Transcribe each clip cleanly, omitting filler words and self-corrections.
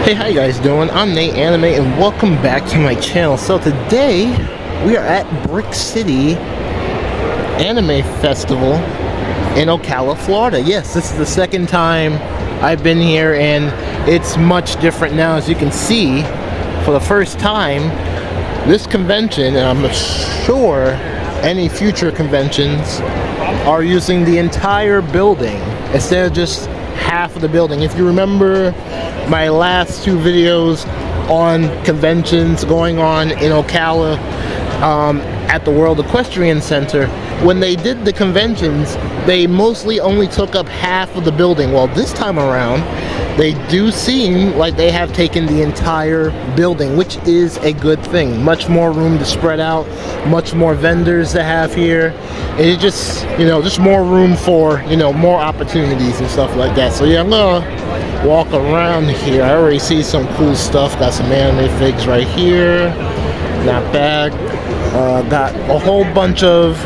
Hey, how you guys doing? I'm Nate Anime and welcome back to my channel. So today we are at Brick City Anime Festival in Ocala, Florida. Yes, this is the second time I've been here and it's much different now. As you can see, for the first time, this convention, and I'm sure any future conventions, are using the entire building instead of just half of the building. If you remember my last two videos on conventions going on in Ocala at the World Equestrian Center, when they did the conventions, they mostly only took up half of the building. Well, this time around, they do seem like they have taken the entire building, which is a good thing. Much more room to spread out, much more vendors to have here. And it just, just more room for, more opportunities and stuff like that. So yeah, I'm gonna walk around here. I already see some cool stuff. Got some anime figs right here. Not bad. Got a whole bunch of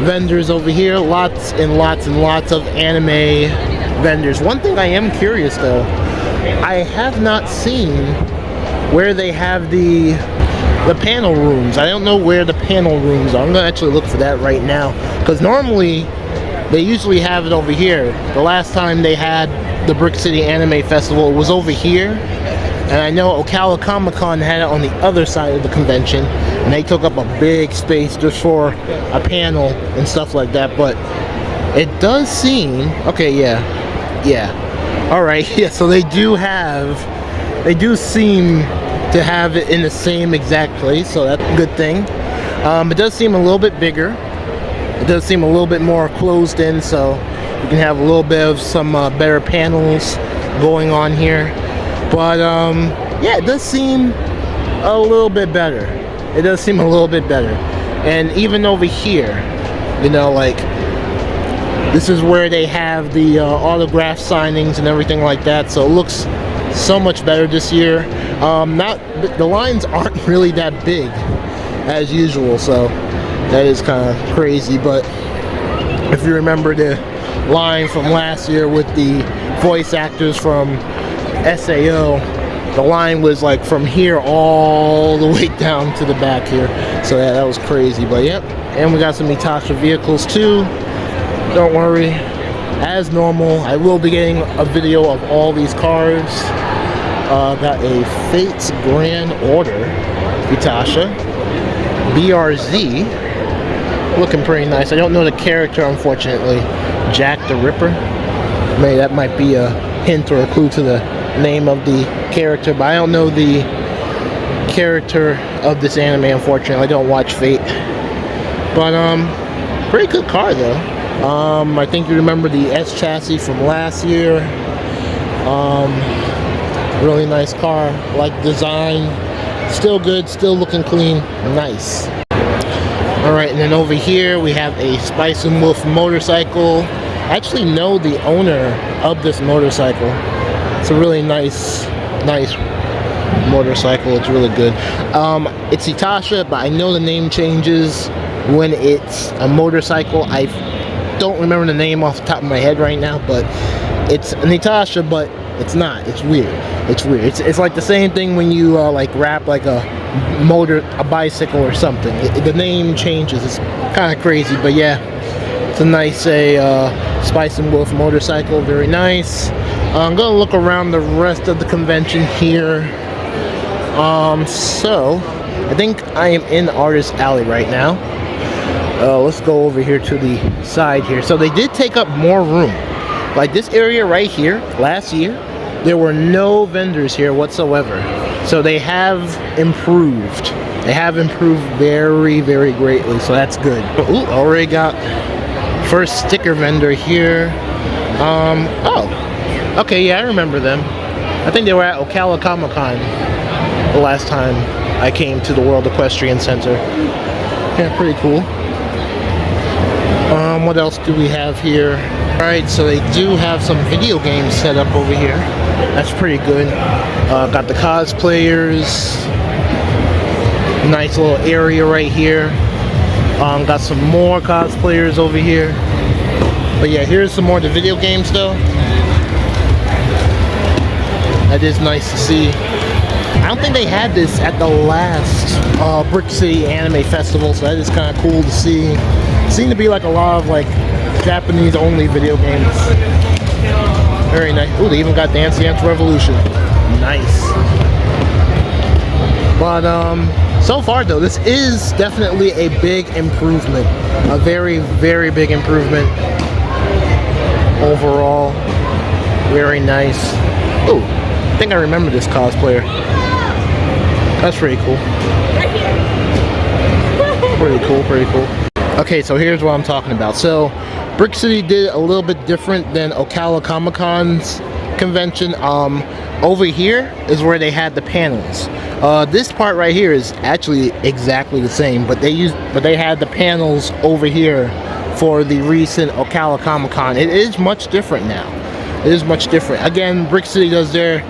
vendors over here. Lots and lots and lots of anime vendors. One thing I am curious though, I have not seen where they have the panel rooms. I don't know where the panel rooms are. I'm gonna actually look for that right now, because normally they usually have it over here. The last time they had the Brick City Anime Festival, it was over here, and I know Ocala Comic Con had it on the other side of the convention, and they took up a big space just for a panel and stuff like that. But it does seem, okay, yeah, all right, yeah, so they do seem to have it in the same exact place, so that's a good thing. It does seem a little bit bigger. It does seem a little bit more closed in, so you can have a little bit of some better panels going on here. But yeah, it does seem a little bit better. It does seem a little bit better. And even over here, like, this is where they have the autograph signings and everything like that, so it looks so much better this year. The lines aren't really that big as usual, so that is kind of crazy. But if you remember the line from last year with the voice actors from SAO, the line was like from here all the way down to the back here. So yeah, that was crazy. But yep, and we got some Itasha vehicles too. Don't worry, as normal, I will be getting a video of all these cars. Got a Fate's Grand Order Itasha BRZ, looking pretty nice. I don't know the character, unfortunately. Jack the Ripper. Maybe that might be a hint or a clue to the name of the character, but I don't know the character of this anime, unfortunately. I don't watch Fate. But pretty good car though. I think you remember the S chassis from last year. Really nice car, like design, still good, still looking clean, nice. All right, and then over here we have a Spice and Wolf motorcycle. I actually know the owner of this motorcycle. It's a really nice motorcycle. It's really good. It's Itasha, but I know the name changes when it's a motorcycle. I don't remember the name off the top of my head right now, but it's an Itasha, but it's not. It's weird. It's weird. It's like the same thing when you like wrap like a bicycle or something. The name changes. It's kind of crazy, but yeah, it's a nice Spice and Wolf motorcycle. Very nice. I'm gonna look around the rest of the convention here. So I think I am in Artist Alley right now. Let's go over here to the side here. So they did take up more room. Like this area right here, last year, there were no vendors here whatsoever. So they have improved. They have improved very, very greatly. So that's good. Ooh, already got first sticker vendor here. Oh, okay, yeah, I remember them. I think they were at Ocala Comic Con the last time I came to the World Equestrian Center. Yeah, pretty cool. What else do we have here? Alright, so they do have some video games set up over here. That's pretty good. Got the cosplayers. Nice little area right here. Got some more cosplayers over here. But yeah, here's some more of the video games though. That is nice to see. I don't think they had this at the last Brick City Anime Festival, so that is kind of cool to see. Seem to be like a lot of like Japanese only video games. Very nice. Ooh, they even got Dance Dance Revolution. Nice. But so far though, this is definitely a big improvement. A very, very big improvement overall. Very nice. Ooh, I think I remember this cosplayer. That's pretty cool. Pretty cool, pretty cool. Okay, so here's what I'm talking about. So, Brick City did a little bit different than Ocala Comic Con's convention. Over here is where they had the panels. This part right here is actually exactly the same, but they had the panels over here for the recent Ocala Comic Con. It is much different now. It is much different. Again, Brick City does their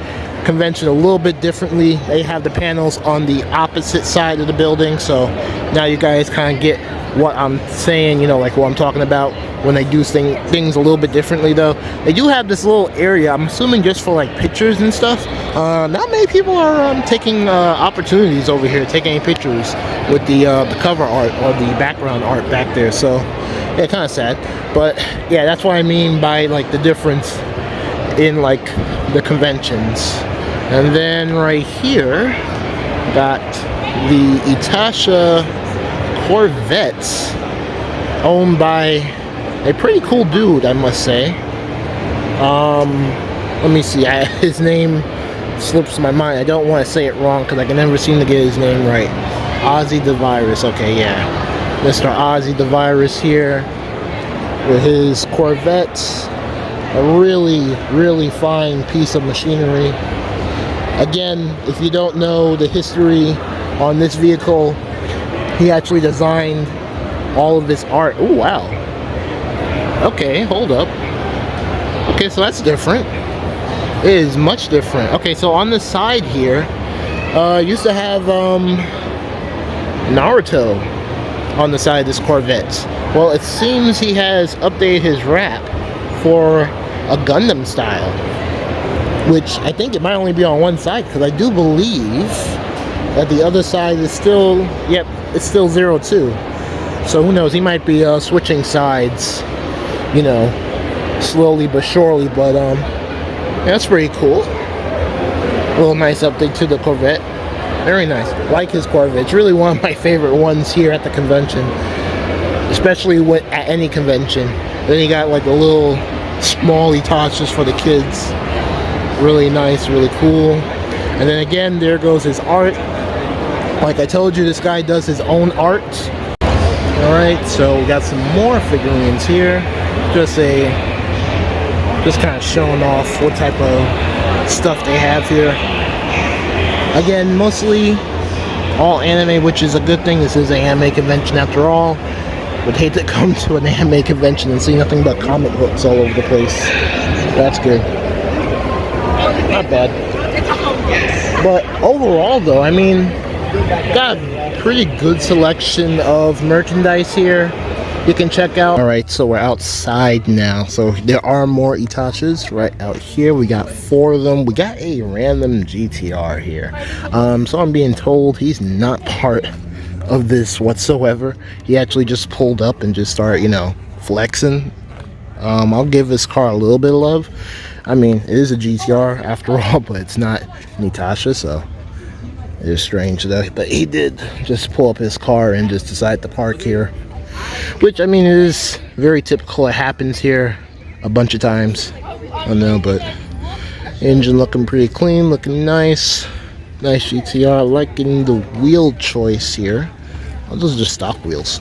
convention a little bit differently. They have the panels on the opposite side of the building, so now you guys kind of get what I'm saying, you know, like what I'm talking about when they do things a little bit differently. Though they do have this little area, I'm assuming just for like pictures and stuff. Not many people are taking opportunities over here, taking pictures with the cover art or the background art back there. So yeah, kind of sad, but yeah, that's what I mean by like the difference in like the conventions. And then right here got the Itasha Corvettes, owned by a pretty cool dude, I must say. Let me see, his name slips my mind. I don't want to say it wrong because I can never seem to get his name right. Ozzy the Virus. Okay, yeah, Mr. Ozzy the Virus here with his Corvettes. A really, really fine piece of machinery. Again, if you don't know the history on this vehicle, he actually designed all of this art. Oh, wow. Okay, hold up. Okay, so that's different. It is much different. Okay, so on the side here, used to have Naruto on the side of this Corvette. Well, it seems he has updated his wrap for a Gundam style, which I think it might only be on one side, because I do believe that the other side is still, yep, it's still 02. So who knows, he might be switching sides, you know, slowly but surely. But that's pretty cool. A little nice update to the Corvette. Very nice. Like his Corvette. It's really one of my favorite ones here at the convention, especially at any convention. Then you got like a little small Itachas for the kids. Really nice, really cool. And then again, there goes his art. Like I told you, this guy does his own art. Alright, so we got some more figurines here. Just kind of showing off what type of stuff they have here. Again, mostly all anime, which is a good thing. This is an anime convention after all. Would hate to come to an anime convention and see nothing but comic books all over the place. That's good. Not bad. But overall though, I mean, got a pretty good selection of merchandise here you can check out. Alright, so we're outside now. So there are more Itachas right out here. We got 4 of them. We got a random GTR here. So I'm being told he's not part of this whatsoever. He actually just pulled up and just started, you know, flexing. I'll give this car a little bit of love. I mean, it is a GTR after all, but it's not an Itasha, so it is strange though. But he did just pull up his car and just decide to park here, which, I mean, it is very typical. It happens here a bunch of times. I know, but engine looking pretty clean, looking nice. Nice GTR. Liking the wheel choice here. Oh, those are just stock wheels.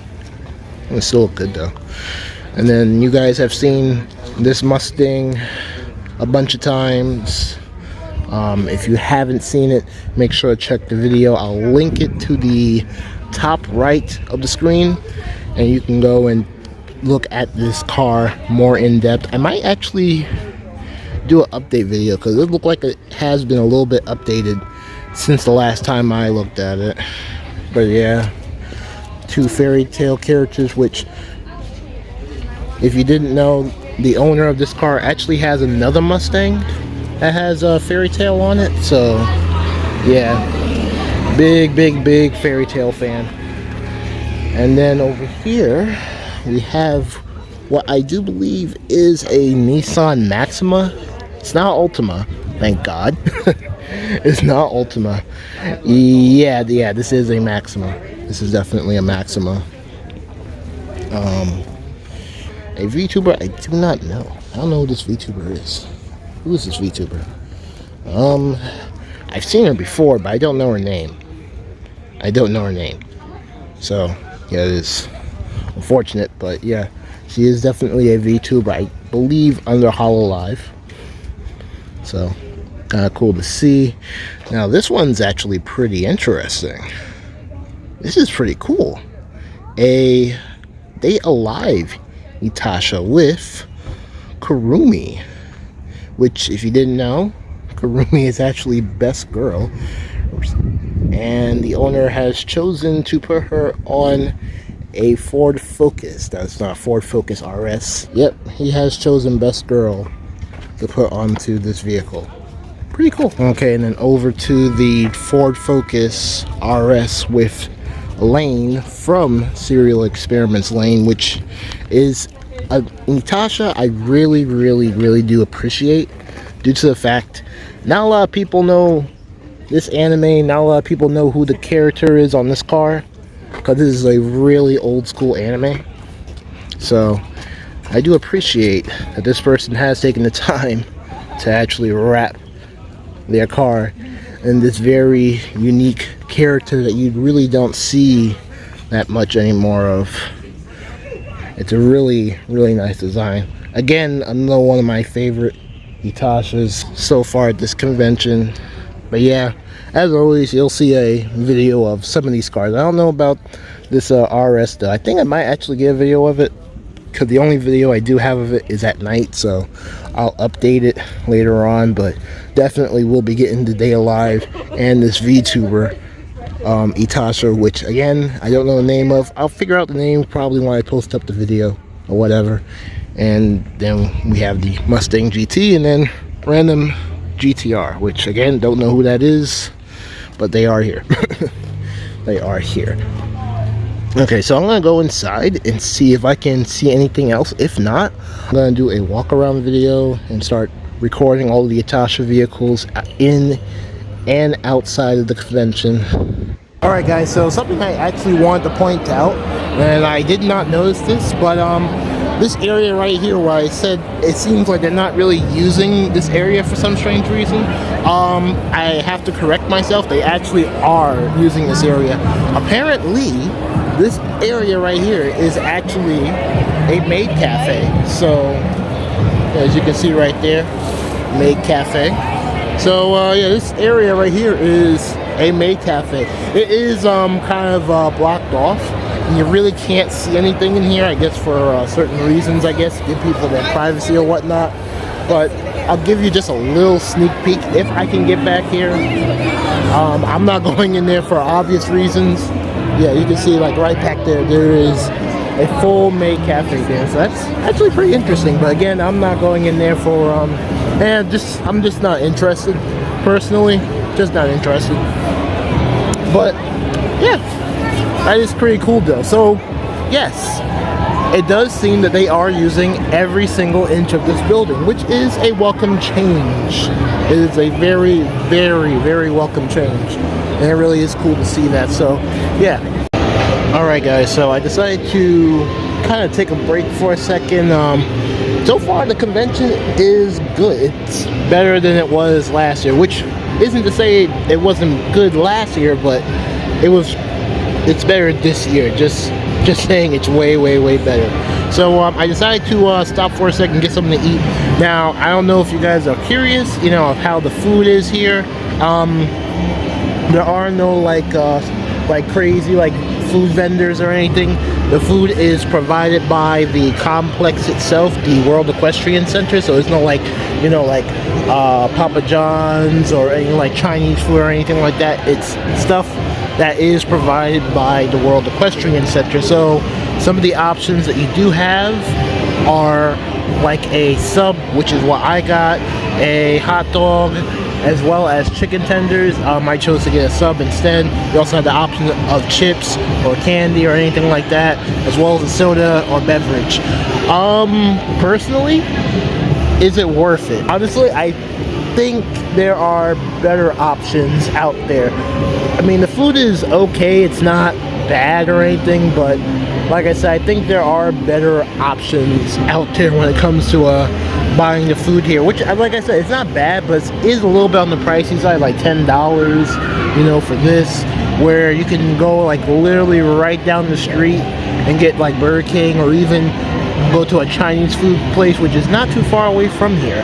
They still look good though. And then you guys have seen this Mustang a bunch of times. If you haven't seen it, make sure to check the video. I'll link it to the top right of the screen, and you can go and look at this car more in depth. I might actually do an update video because it looks like it has been a little bit updated since the last time I looked at it. But yeah, 2 fairy tale characters, which, if you didn't know, the owner of this car actually has another Mustang that has a fairy tale on it. So yeah, big fairy tale fan. And then over here we have what I do believe is a Nissan Maxima. It's not Ultima, thank God. It's not Ultima. Yeah, this is a Maxima. This is definitely a Maxima. A VTuber, I do not know. I don't know who this VTuber is. Who is this VTuber? I've seen her before, but I don't know her name. So, yeah, it is unfortunate, but yeah, she is definitely a VTuber, I believe, under HoloLive. So, kind of cool to see. Now, this one's actually pretty interesting. This is pretty cool. A Day Alive Itasha with Kurumi, which, if you didn't know, Kurumi is actually best girl, and the owner has chosen to put her on a Ford Focus. That's not Ford Focus RS. Yep, he has chosen best girl to put onto this vehicle. Pretty cool. Okay, and then over to the Ford Focus RS with Lane from Serial Experiments Lane, which is Itasha I really do appreciate, due to the fact not a lot of people know this anime, not a lot of people know who the character is on this car, because this is a really old school anime. So I do appreciate that this person has taken the time to actually wrap their car in this very unique character that you really don't see that much anymore of. It's a really nice design. Again, another one of my favorite Itashas so far at this convention. But yeah, as always, you'll see a video of some of these cars. I don't know about this RS though. I think I might actually get a video of it, because the only video I do have of it is at night, so I'll update it later on. But definitely will be getting the Day Alive and this VTuber Itasha, which again I don't know the name of. I'll figure out the name probably when I post up the video or whatever. And then we have the Mustang GT, and then random GTR, which again don't know who that is, but they are here. They are here. Okay, so I'm gonna go inside and see if I can see anything else. If not, I'm gonna do a walk around video and start recording all of the Itasha vehicles in and outside of the convention. Alright guys, so something I actually wanted to point out, and I did not notice this, but this area right here where I said it seems like they're not really using this area for some strange reason, I have to correct myself. They actually are using this area. Apparently, this area right here is actually a Maid Cafe. So, as you can see right there, Maid Cafe. So, yeah, this area right here is a Maid Cafe. It is kind of blocked off. And you really can't see anything in here, I guess, for certain reasons, I guess, to give people their privacy or whatnot. But I'll give you just a little sneak peek if I can get back here. I'm not going in there for obvious reasons. Yeah, you can see, like, right back there, there is a full Maid Cafe there. So that's actually pretty interesting. But again, I'm not going in there for, I'm just not interested, personally. Just not interested. But, yeah. That is pretty cool though. So, yes, it does seem that they are using every single inch of this building, which is a welcome change. It is a very welcome change. And it really is cool to see that. So, yeah. Alright guys, so I decided to kind of take a break for a second. So far the convention is good. It's better than it was last year, which isn't to say it wasn't good last year, but it's better this year. Just saying, it's way better. So I decided to stop for a second, get something to eat. Now I don't know if you guys are curious, you know, of how the food is here. There are no like crazy like food vendors or anything. The food is provided by the complex itself, the World Equestrian Center. So there's no like, you know, like Papa John's or any like Chinese food or anything like that. It's stuff that is provided by the World Equestrian Center. So some of the options that you do have are like a sub, which is what I got. a hot dog, as well as chicken tenders. I chose to get a sub instead. You also have the option of chips or candy or anything like that, as well as a soda or beverage. Personally, is it worth it? Honestly, I think there are better options out there. I mean, the food is okay, it's not bad or anything, but like I said, I think there are better options out there when it comes to buying the food here, which, like I said, it's not bad, but it is a little bit on the pricey side, like $10, you know, for this, where you can go like literally right down the street and get like Burger King, or even go to a Chinese food place, which is not too far away from here.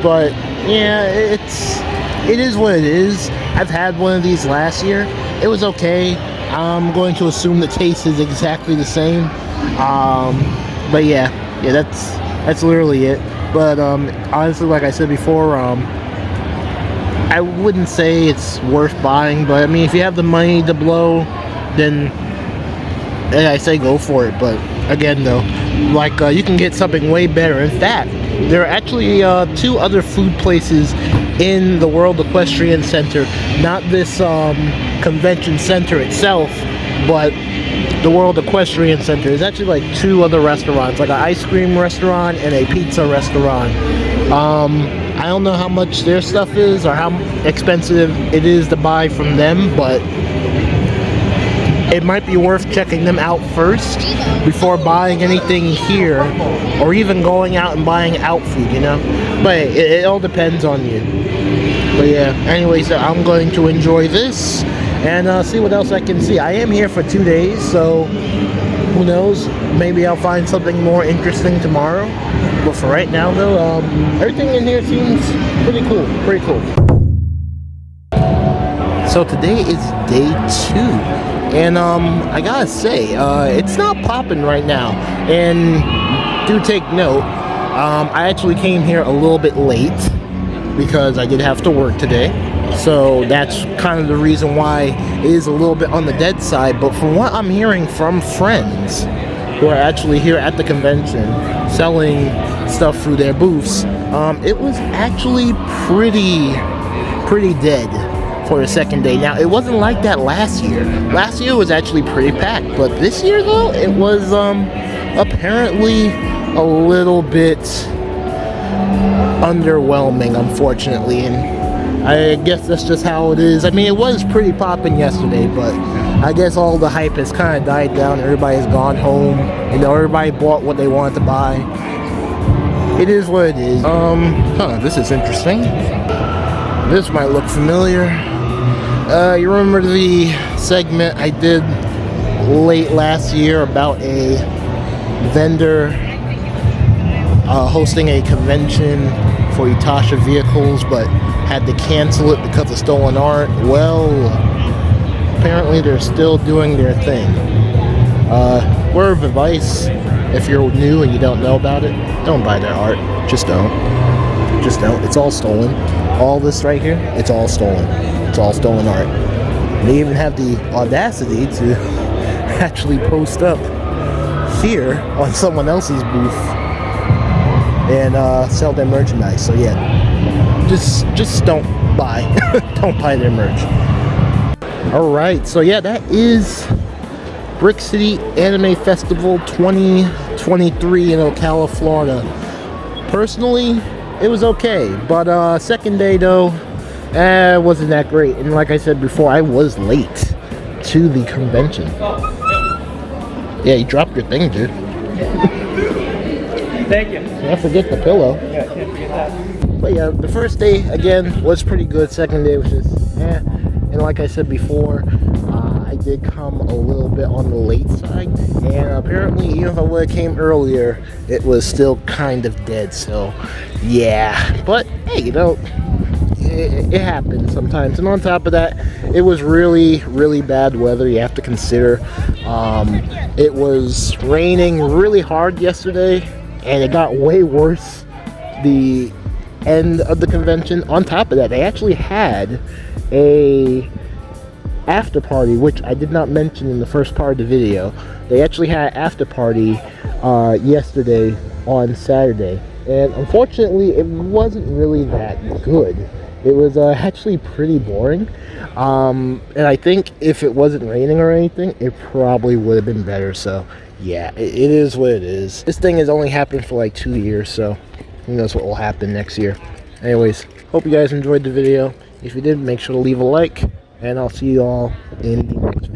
But yeah, it is what it is. I've had one of these last year. It was okay. I'm going to assume the taste is exactly the same. But yeah, that's literally it. But honestly, like I said before, I wouldn't say it's worth buying. But I mean, if you have the money to blow, then I say go for it. But again, though, like you can get something way better. In fact, there are actually 2 other food places in the World Equestrian Center. Not this convention center itself, but the World Equestrian Center. There's actually like 2 other restaurants, like an ice cream restaurant and a pizza restaurant. I don't know how much their stuff is or how expensive it is to buy from them, but it might be worth checking them out first before buying anything here, or even going out and buying out food, you know. But it all depends on you. But yeah, anyways, I'm going to enjoy this and see what else I can see. I am here for 2 days, so who knows, maybe I'll find something more interesting tomorrow. But for right now, though, everything in here seems pretty cool. So today is day 2. And I gotta say, it's not popping right now. And do take note, I actually came here a little bit late because I did have to work today. So that's kind of the reason why it is a little bit on the dead side. But from what I'm hearing from friends who are actually here at the convention selling stuff through their booths, it was actually pretty dead for the second day. Now, it wasn't like that last year. Last year was actually pretty packed, but this year, though, it was apparently a little bit underwhelming, unfortunately, and I guess that's just how it is. I mean, it was pretty popping yesterday, but I guess all the hype has kind of died down. Everybody's gone home. You know, everybody bought what they wanted to buy. It is what it is. This is interesting. This might look familiar. You remember the segment I did late last year about a vendor hosting a convention for Itasha vehicles, but had to cancel it because of stolen art? Well, apparently they're still doing their thing. Word of advice, if you're new and you don't know about it, don't buy their art. Just don't. It's all stolen. All this right here, it's all stolen. It's all stolen art. They even have the audacity to actually post up here on someone else's booth and sell their merchandise. So yeah, just don't buy. Don't buy their merch. Alright, so yeah, that is Brick City Anime Festival 2023 in Ocala, Florida. Personally, it was okay, but second day though, wasn't that great. And like I said before, I was late to the convention. Yeah, you dropped your thing, dude. Thank you. Can't forget the pillow. Yeah, can't forget that. But yeah, the first day again was pretty good. Second day was just and like I said before, I did come a little bit on the late side, and apparently even if I would have came earlier, it was still kind of dead. So yeah, but hey, you know, it happens sometimes. And on top of that, it was really bad weather. You have to consider it was raining really hard yesterday, and it got way worse the end of the convention. On top of that, they actually had a after party, which I did not mention in the first part of the video. They actually had an after party yesterday on Saturday, and unfortunately it wasn't really that good. It was actually pretty boring, and I think if it wasn't raining or anything, it probably would have been better. So yeah, it is what it is. This thing has only happened for like 2 years, so who knows what will happen next year. Anyways, hope you guys enjoyed the video. If you did, make sure to leave a like, and I'll see you all in the next video.